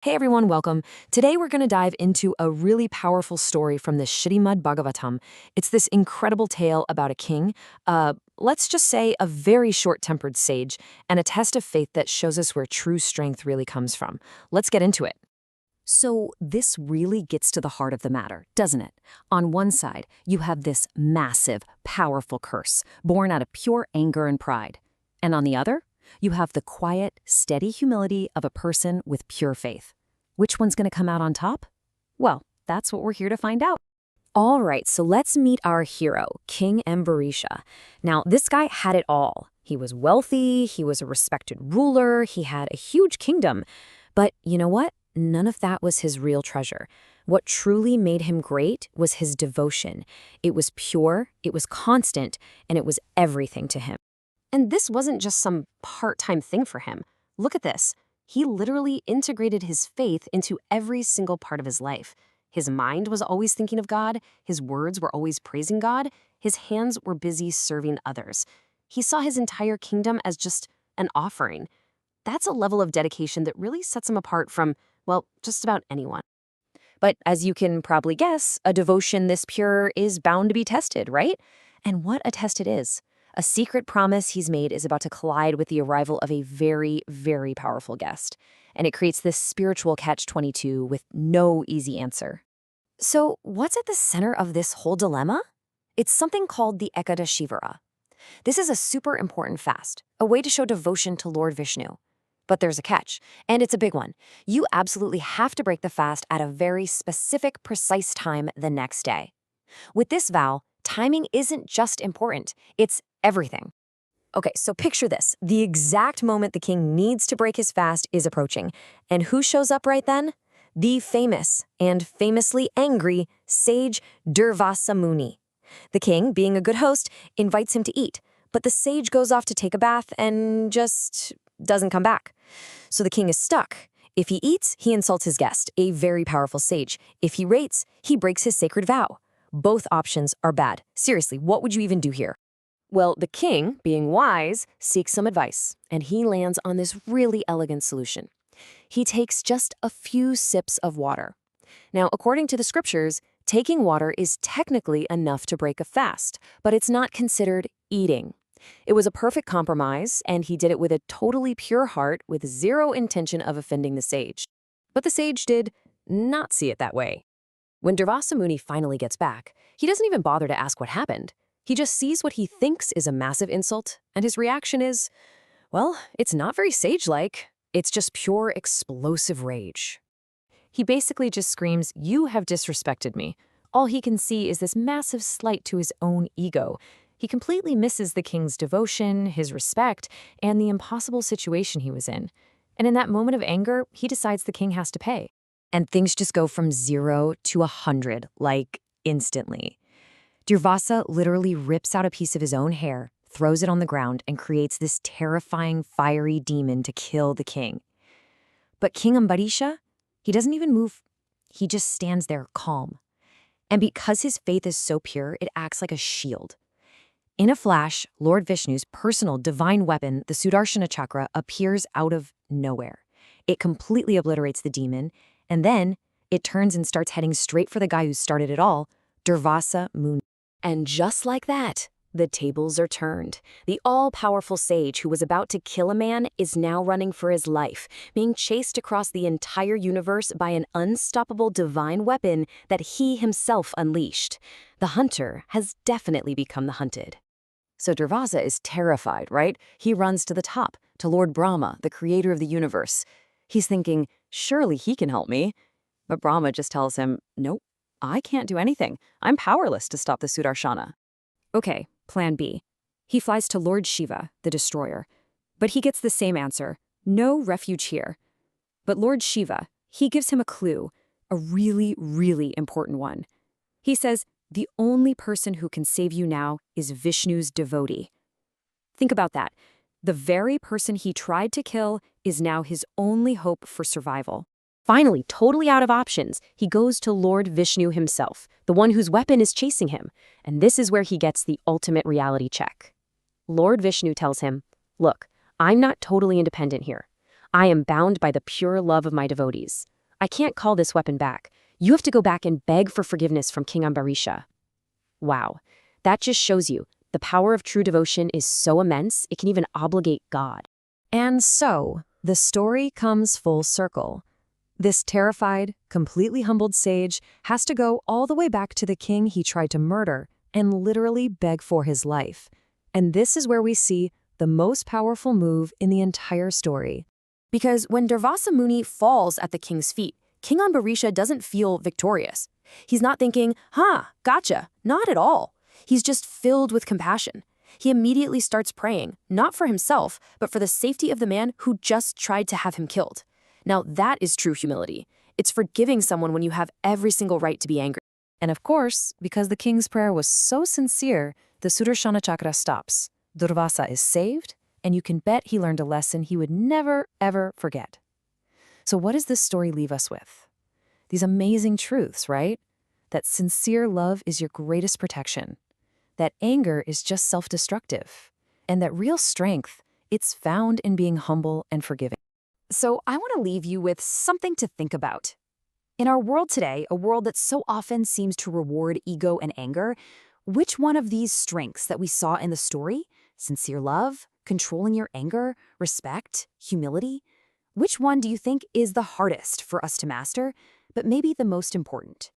Hey everyone, welcome. Today we're going to dive into a really powerful story from the Srimad Bhagavatam. It's this incredible tale about a king, let's just say a very short-tempered sage, and a test of faith that shows us where true strength really comes from. Let's get into it. So this really gets to the heart of the matter, doesn't it? On one side, you have this massive, powerful curse, born out of pure anger and pride. And on the other, you have the quiet, steady humility of a person with pure faith. Which one's going to come out on top? Well, that's what we're here to find out. All right, so let's meet our hero, King Ambarīṣa. Now, this guy had it all. He was wealthy, he was a respected ruler, he had a huge kingdom. But you know what? None of that was his real treasure. What truly made him great was his devotion. It was pure, it was constant, and it was everything to him. And this wasn't just some part-time thing for him. Look at this. He literally integrated his faith into every single part of his life. His mind was always thinking of God, his words were always praising God, his hands were busy serving others. He saw his entire kingdom as just an offering. That's a level of dedication that really sets him apart from, well, just about anyone. But as you can probably guess, a devotion this pure is bound to be tested, right? And what a test it is. A secret promise he's made is about to collide with the arrival of a very, very powerful guest. And it creates this spiritual catch-22 with no easy answer. So what's at the center of this whole dilemma? It's something called the Ekadashivara. This is a super important fast, a way to show devotion to Lord Vishnu. But there's a catch, and it's a big one. You absolutely have to break the fast at a very specific, precise time the next day. With this vow, timing isn't just important, it's everything. Okay, so picture this. The exact moment the king needs to break his fast is approaching. And who shows up right then? The famous and famously angry sage Durvasa Muni. The king, being a good host, invites him to eat, but the sage goes off to take a bath and just doesn't come back. So the king is stuck. If he eats, he insults his guest, a very powerful sage. If he rates, he breaks his sacred vow. Both options are bad. Seriously, what would you even do here? Well, the king, being wise, seeks some advice, and he lands on this really elegant solution. He takes just a few sips of water. Now, according to the scriptures, taking water is technically enough to break a fast, but it's not considered eating. It was a perfect compromise, and he did it with a totally pure heart with zero intention of offending the sage. But the sage did not see it that way. When Durvasa Muni finally gets back, he doesn't even bother to ask what happened. He just sees what he thinks is a massive insult, and his reaction is, well, it's not very sage-like. It's just pure explosive rage. He basically just screams, "You have disrespected me." All he can see is this massive slight to his own ego. He completely misses the king's devotion, his respect, and the impossible situation he was in. And in that moment of anger, he decides the king has to pay. And things just go from 0 to 100, like instantly. Durvasa literally rips out a piece of his own hair, throws it on the ground, and creates this terrifying, fiery demon to kill the king. But King Ambarīṣa, he doesn't even move. He just stands there calm. And because his faith is so pure, it acts like a shield. In a flash, Lord Vishnu's personal divine weapon, the Sudarshana Chakra, appears out of nowhere. It completely obliterates the demon, and then it turns and starts heading straight for the guy who started it all, Durvasa Muni. And just like that, the tables are turned. The all-powerful sage who was about to kill a man is now running for his life, being chased across the entire universe by an unstoppable divine weapon that he himself unleashed. The hunter has definitely become the hunted. So Durvasa is terrified, right? He runs to the top, to Lord Brahma, the creator of the universe. He's thinking, surely he can help me. But Brahma just tells him, nope, I can't do anything. I'm powerless to stop the Sudarshana. Okay, plan B. He flies to Lord Shiva, the destroyer. But he gets the same answer, no refuge here. But Lord Shiva, he gives him a clue, a really, really important one. He says, the only person who can save you now is Vishnu's devotee. Think about that. The very person he tried to kill is now his only hope for survival. Finally, totally out of options, he goes to Lord Vishnu himself, the one whose weapon is chasing him, and this is where he gets the ultimate reality check. Lord Vishnu tells him, look, I'm not totally independent here. I am bound by the pure love of my devotees. I can't call this weapon back. You have to go back and beg for forgiveness from King Ambarīṣa. Wow, that just shows you the power of true devotion is so immense it can even obligate God. And so, the story comes full circle. This terrified, completely humbled sage has to go all the way back to the king he tried to murder and literally beg for his life. And this is where we see the most powerful move in the entire story. Because when Durvasa Muni falls at the king's feet, King Ambarīṣa doesn't feel victorious. He's not thinking, gotcha, not at all. He's just filled with compassion. He immediately starts praying, not for himself, but for the safety of the man who just tried to have him killed. Now that is true humility. It's forgiving someone when you have every single right to be angry. And of course, because the king's prayer was so sincere, the Sudarshana Chakra stops. Durvasa is saved, and you can bet he learned a lesson he would never, ever forget. So what does this story leave us with? These amazing truths, right? That sincere love is your greatest protection. That anger is just self-destructive. And that real strength, it's found in being humble and forgiving. So I want to leave you with something to think about. In our world today, a world that so often seems to reward ego and anger, which one of these strengths that we saw in the story, sincere love, controlling your anger, respect, humility, which one do you think is the hardest for us to master, but maybe the most important?